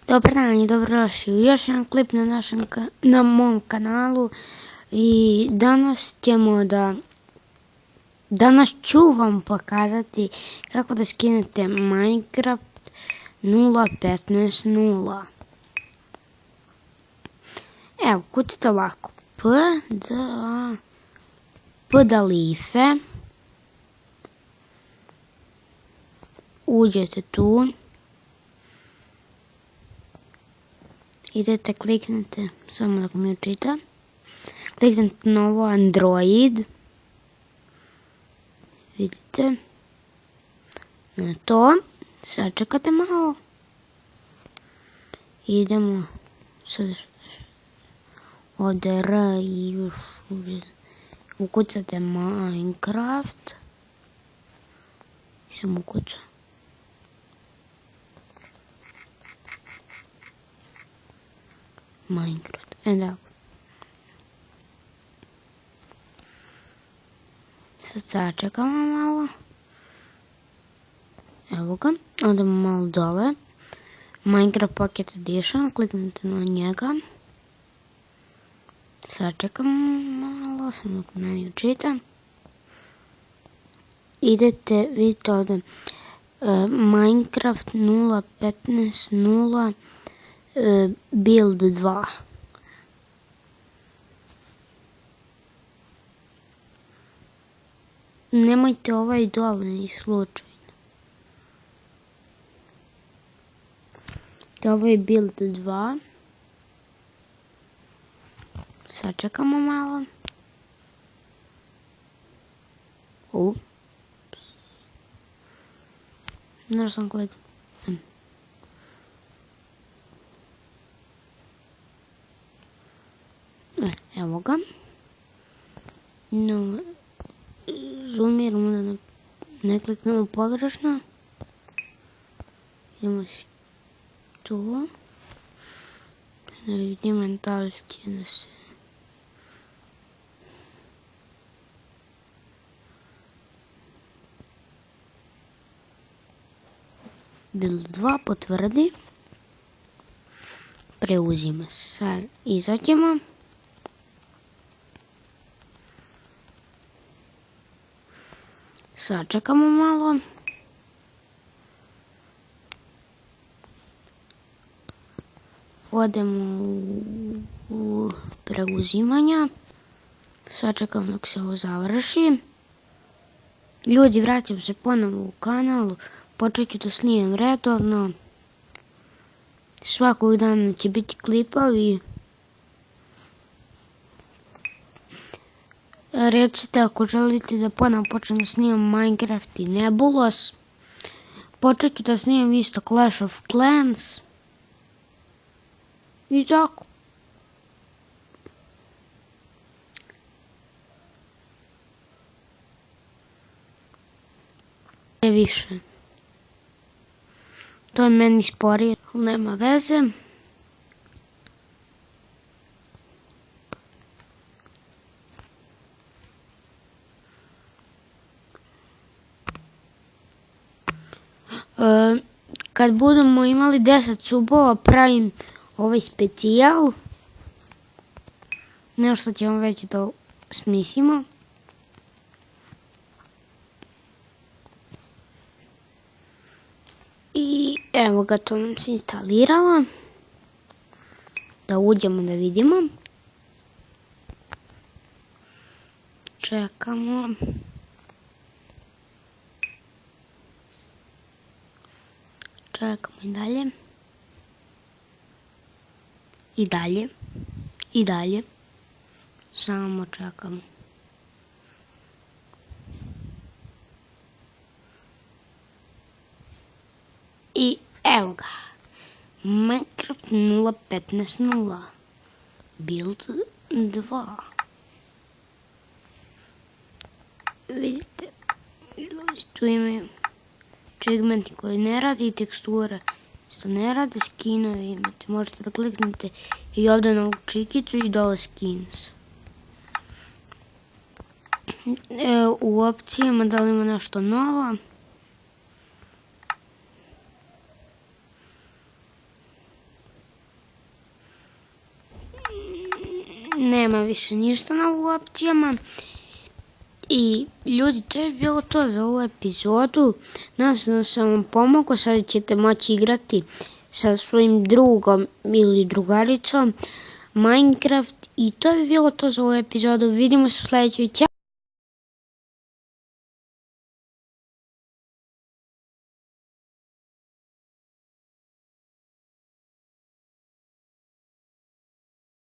Dobar dan i dobrodošli u još jedan klip na mom kanalu i danas ću vam pokazati kako da skinete Minecraft 0.15.0. Evo, kucite ovako P-da-life, uđete tu, idete, kliknete, samo dok mi učita, kliknete na ovo Android, vidite, na to, sačekate malo, idemo sad ovdje R i još ukucate Minecraft, sam ukucao. Minecraft, da. Sad sačekamo malo. Evo ga, odemo malo dole. Minecraft Pocket Edition, kliknite na njega. Sačekamo malo, samo dok meni učita. Idete, vidite ovdje, Minecraft 0.15.0 build 2. Nemojte ovaj dole ni slučajno. Ovo je build 2. Sačekamo malo. Znaš sam kliknuo. Evo ga. No, zoomiramo da ne kliknemo pogrešno. Idemo tu. Da vidimo da li će da se... Build 2 potvrdi. Preuzima. Sad izađemo. Sačekamo malo. Odemo u preuzimanja. Sačekam dok se ovo završi. Ljudi, vraćam se ponovo u kanal. Počet ću da snimam redovno. Svakog dana će biti klipovi. Recite ako želite da ponovno počnem da snimam Minecraft i Nebulos. Počet ću da snimam isto Clash of Clans. I tako. Ne više. To je meni sporije, ali nema veze. Kad budemo imali 10 subova, pravim ovaj specijal. Nešto ćemo već da smislimo. I evo ga, to nam se instaliralo. Da uđemo da vidimo. Čekamo. Čekamo i dalje. I dalje. I dalje. Samo čekamo. I evo ga. Minecraft 0.15.0 build 2. Vidite, tu imaju achievementi koji ne radi, teksture što ne radi, skinove imate. Možete da kliknete i ovdje na ovu čikicu i dole skins. U opcijama da li ima nešto novo. nema više ništa na ovu opcijama. I ljudi, to je bilo to za ovu epizodu. Nadam se da sam vam pomogao. Sad ćete moći igrati sa svojim drugom ili drugaricom Minecraft. I to je bilo to za ovu epizodu. Vidimo se u sljedećoj. Ćao!